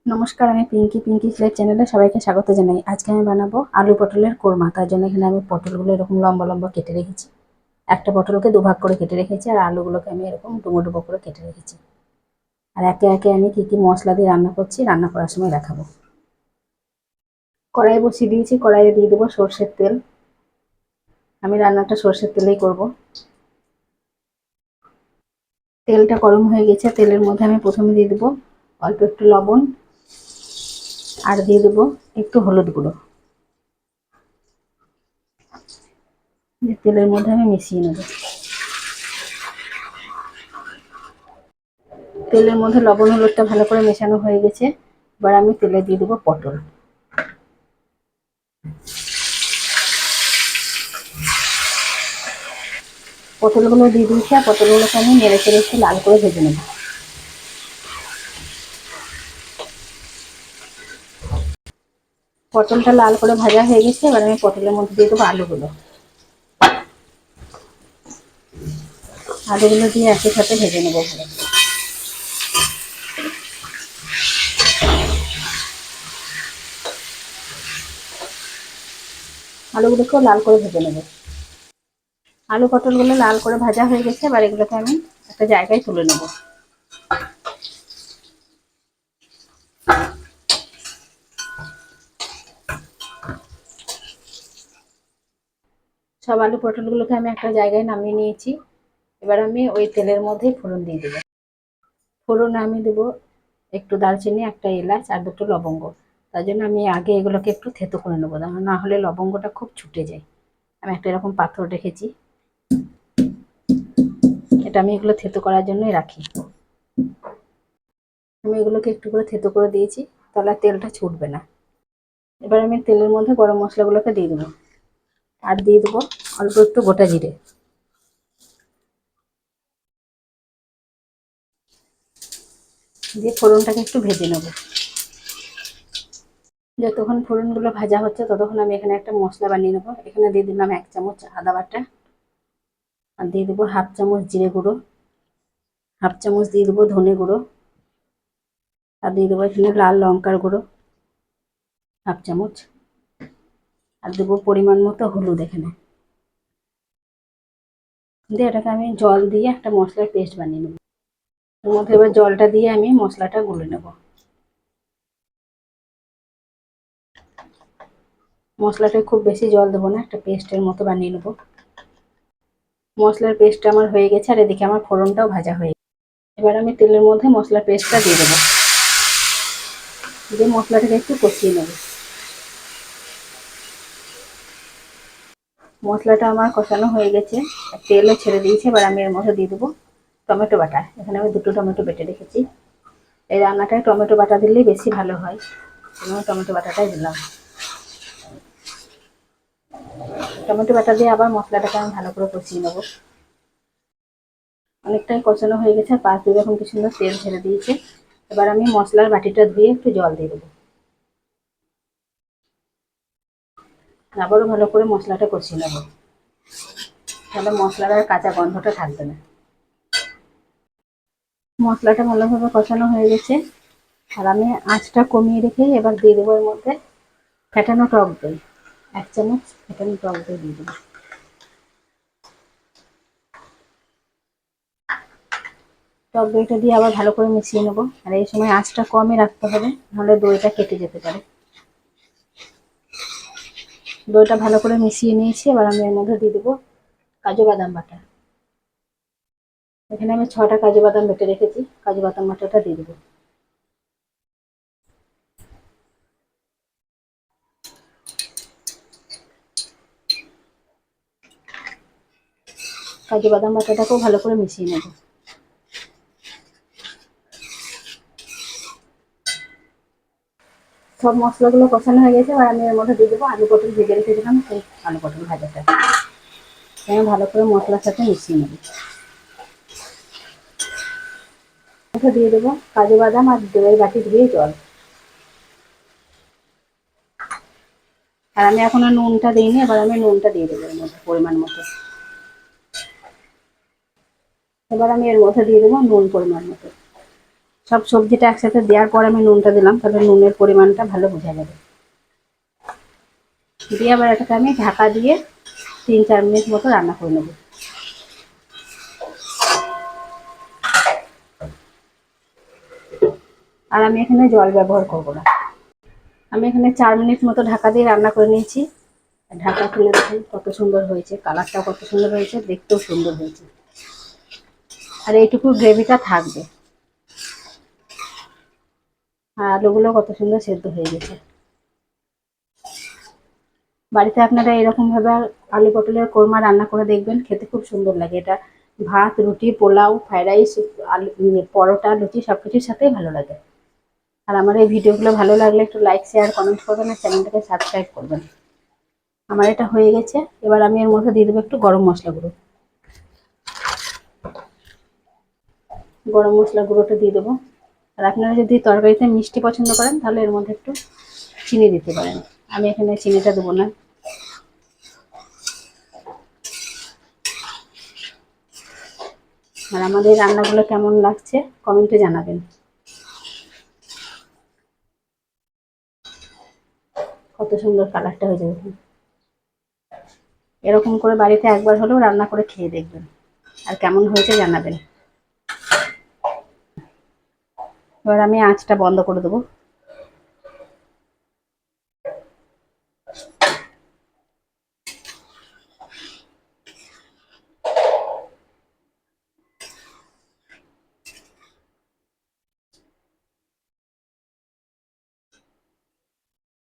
নমস্কার, আমি পিঙ্কি ফ্লেক চ্যানেলে সবাইকে স্বাগত জানাই। আজকে আমি বানাবো আলু পটলের কোরমা। তার জন্য এখানে আমি পটলগুলো এরকম লম্বা লম্বা কেটে রেখেছি। একটা পটলকে দুভাগ করে কেটে রেখেছি, আর আলুগুলোকে আমি এরকম ডুমো ডুমো করে কেটে রেখেছি। আর একে একে আমি কি কি মশলা দিয়ে রান্না করছি রান্না করার সময় দেখাবো। কড়াই বসিয়ে দিয়েছি, কড়াইয়ে দিয়ে দেবো সর্ষের তেল। আমি রান্নাটা সর্ষের তেলেই করব। তেলটা গরম হয়ে গেছে, তেলের মধ্যে আমি প্রথমে দিয়ে দেবো অল্প একটু লবণ, আর দিয়ে দেবো একটু হলুদ গুঁড়ো। তেলের মধ্যে আমি মিশিয়ে নেব। তেলের মধ্যে লবণ হলুদটা ভালো করে মেশানো হয়ে গেছে। এবার আমি তেলে দিয়ে দেবো পটল। পটলগুলো দিয়ে দিয়েছি, আর পটলগুলোকে আমি নেড়ে চেড়ে একটু লাল করে ভেজে নেব। পটলটা লাল করে ভাজা হয়ে গেছে, এবার আমি পটলের মধ্যে দিয়ে দেবো আলুগুলো। আলুগুলো দিয়ে একই সাথে ভেজে নেবো ভালো করে। আলুগুলোকেও লাল করে ভেজে নেব। আলু পটলগুলো লাল করে ভাজা হয়ে গেছে, এবার এগুলোকে আমি একটা জায়গায় তুলে নেব। সব আলু পটলগুলোকে আমি একটা জায়গায় নামিয়ে নিয়েছি। এবার আমি ওই তেলের মধ্যে ফোড়ন দিয়ে দেবো। ফোড়নে আমি দেবো একটু দারচিনি, একটা এলাচ, আর দুটো লবঙ্গ। তার জন্য আমি আগে এগুলোকে একটু থেতো করে নেবো, না হলে লবঙ্গটা খুব ছুটে যায়। আমি একটা এরকম পাথর রেখেছি, এটা আমি এগুলো থেতো করার জন্যই রাখি। আমি এগুলোকে একটু করে থেতো করে দিয়েছি, তাহলে তেলটা ছুটবে না। এবার আমি তেলের মধ্যে গরম মশলাগুলোকে দিয়ে দেবো, আর দিয়ে দেবো অল্প একটু গোটা জিরে। দিয়ে ফোড়নটাকে একটু ভেজে নেবো। যতক্ষণ ফোড়নগুলো ভাজা হচ্ছে ততক্ষণ আমি এখানে একটা মশলা বানিয়ে নেবো। এখানে দিয়ে দিলাম 1 চামচ আদা বাটা, আর দিয়ে দেবো হাফ চামচ জিরে গুঁড়ো, হাফ চামচ দিয়ে দেবো ধনে গুঁড়ো, আর দিয়ে দেবো এখানে লাল লঙ্কার গুঁড়ো হাফ চামচ, আর দেবো পরিমাণ মতো হলুদ এখানে। দিয়ে এটাকে আমি জল দিয়ে একটা মশলার পেস্ট বানিয়ে নেবো। এর মধ্যে এবার জলটা দিয়ে আমি মশলাটা গুলে নেব। মশলাটায় খুব বেশি জল দেবো না, একটা পেস্টের মতো বানিয়ে নেবো। মশলার পেস্টটা আমার হয়ে গেছে, আর এদিকে আমার ফোড়নটাও ভাজা হয়ে গেছে। এবার আমি তেলের মধ্যে মশলার পেস্টটা দিয়ে দেবো, দিয়ে মশলাটাকে একটু কষিয়ে নেব। মশলাটা আমার কষানো হয়ে গেছে, তেলও ছেড়ে দিয়েছে। এবার আমি এর মধ্যে দিয়ে দেবো টমেটো বাটা। এখানে আমি 2টো টমেটো বেটে রেখেছি। এই রান্নাটায় টমেটো বাটা দিলেই বেশি ভালো হয়, আমি টমেটো বাটাটাই দিলাম। টমেটো বাটা দিয়ে আবার মশলাটাকে আমি ভালো করে কষিয়ে নেবো। অনেকটাই কষানো হয়ে গেছে, পাশ দিয়ে যখন কি সুন্দর তেল ছেড়ে দিয়েছে। এবার আমি মশলার বাটিটা ধুয়ে একটু জল দিয়ে দেবো, আবারও ভালো করে মশলাটা কষিয়ে নেবো, তাহলে মশলার আর কাঁচা গন্ধটা থাকবে না। মশলাটা ভালোভাবে কষানো হয়ে গেছে, আর আমি আঁচটা কমিয়ে রেখে এবার দিয়ে দেবো এর মধ্যে ফেটানো টক দই। 1 চামচ ফেটানো টক দই দিয়ে দেবো। টক দইটা দিয়ে আবার ভালো করে মিশিয়ে নেবো, আর এই সময় আঁচটা কমই রাখতে হবে, নাহলে দইটা কেটে যেতে পারে। দইটা ভালো করে মিশিয়ে নিয়েছি, এবার আমি এর মধ্যে দিয়ে দেবো কাজু বাদাম বাটা। এখানে আমি 6টা কাজু বাদাম বেটে রেখেছি, কাজু বাদাম বাটাটা দিয়ে দেবো। কাজু বাদাম বাটাটাকেও ভালো করে মিশিয়ে নেব। সব মশলাগুলো কষানো হয়ে গেছে, এবার আমি এর মধ্যে দিয়ে দেবো আলু পটল ভেজে রেখেছিলাম, সেই আলু পটল ভাজাটা আমি ভালো করে মশলার সাথে মিশিয়ে নেব। দিয়ে দেবো কাজু বাদাম আর দইয়ের বাটি ধুয়ে জল। আর আমি এখনো নুনটা দিইনি, এবার আমি নুনটা দিয়ে দেবো এর মধ্যে পরিমাণ মতো। এবার আমি এর মধ্যে দিয়ে দেবো নুন পরিমাণ মতো। সব সবজিটা একসাথে দেওয়ার পর আমি নুনটা দিলাম, তাহলে নুনের পরিমাণটা ভালো বোঝা যাবে। দিয়ে আবার এটাকে আমি ঢাকা দিয়ে 3-4 মিনিট মতো রান্না করে নেব। আর আমি এখানে জল ব্যবহার করব না। আমি এখানে 4 মিনিট মতো ঢাকা দিয়ে রান্না করে নিয়েছি। ঢাকা খুলে দেখুন কত সুন্দর হয়েছে, কালারটাও কত সুন্দর হয়েছে, দেখতেও সুন্দর হয়েছে। আর এইটুকু গ্রেভিটা থাকবে। আর আলুগুলো কত সুন্দর সেদ্ধ হয়ে গেছে। বাড়িতে আপনারা এরকম ভাবে আলু পটলের কোরমা রান্না করে দেখবেন, খেতে খুব সুন্দর লাগে। এটা ভাত, রুটি, পোলাও, ফ্রাইড রাইস, আলু, পরোটা, লুচি সবকিছুর সাথেই ভালো লাগে। আর আমার এই ভিডিওগুলো ভালো লাগলে একটু লাইক, শেয়ার, কমেন্ট করবেন আর চ্যানেলটাকে সাবস্ক্রাইব করবেন। আমার এটা হয়ে গেছে। এবার আমি এর মধ্যে দিয়ে দেবো একটু গরম মশলা গুঁড়ো। গরম মশলা গুঁড়োটা দিয়ে দেবো। আর আপনারা যদি তরকারিতে মিষ্টি পছন্দ করেন তাহলে এর মধ্যে একটু চিনি দিতে পারেন। আমি এখানে চিনিটা দেবো না। আর আমাদের রান্নাগুলো কেমন লাগছে কমেন্টে জানাবেন। কত সুন্দর কালারটা হয়ে যাবে। এরকম করে বাড়িতে একবার হলেও রান্না করে খেয়ে দেখবেন, আর কেমন হয়েছে জানাবেন। এবার আমি আঁচটা বন্ধ করে দেবো।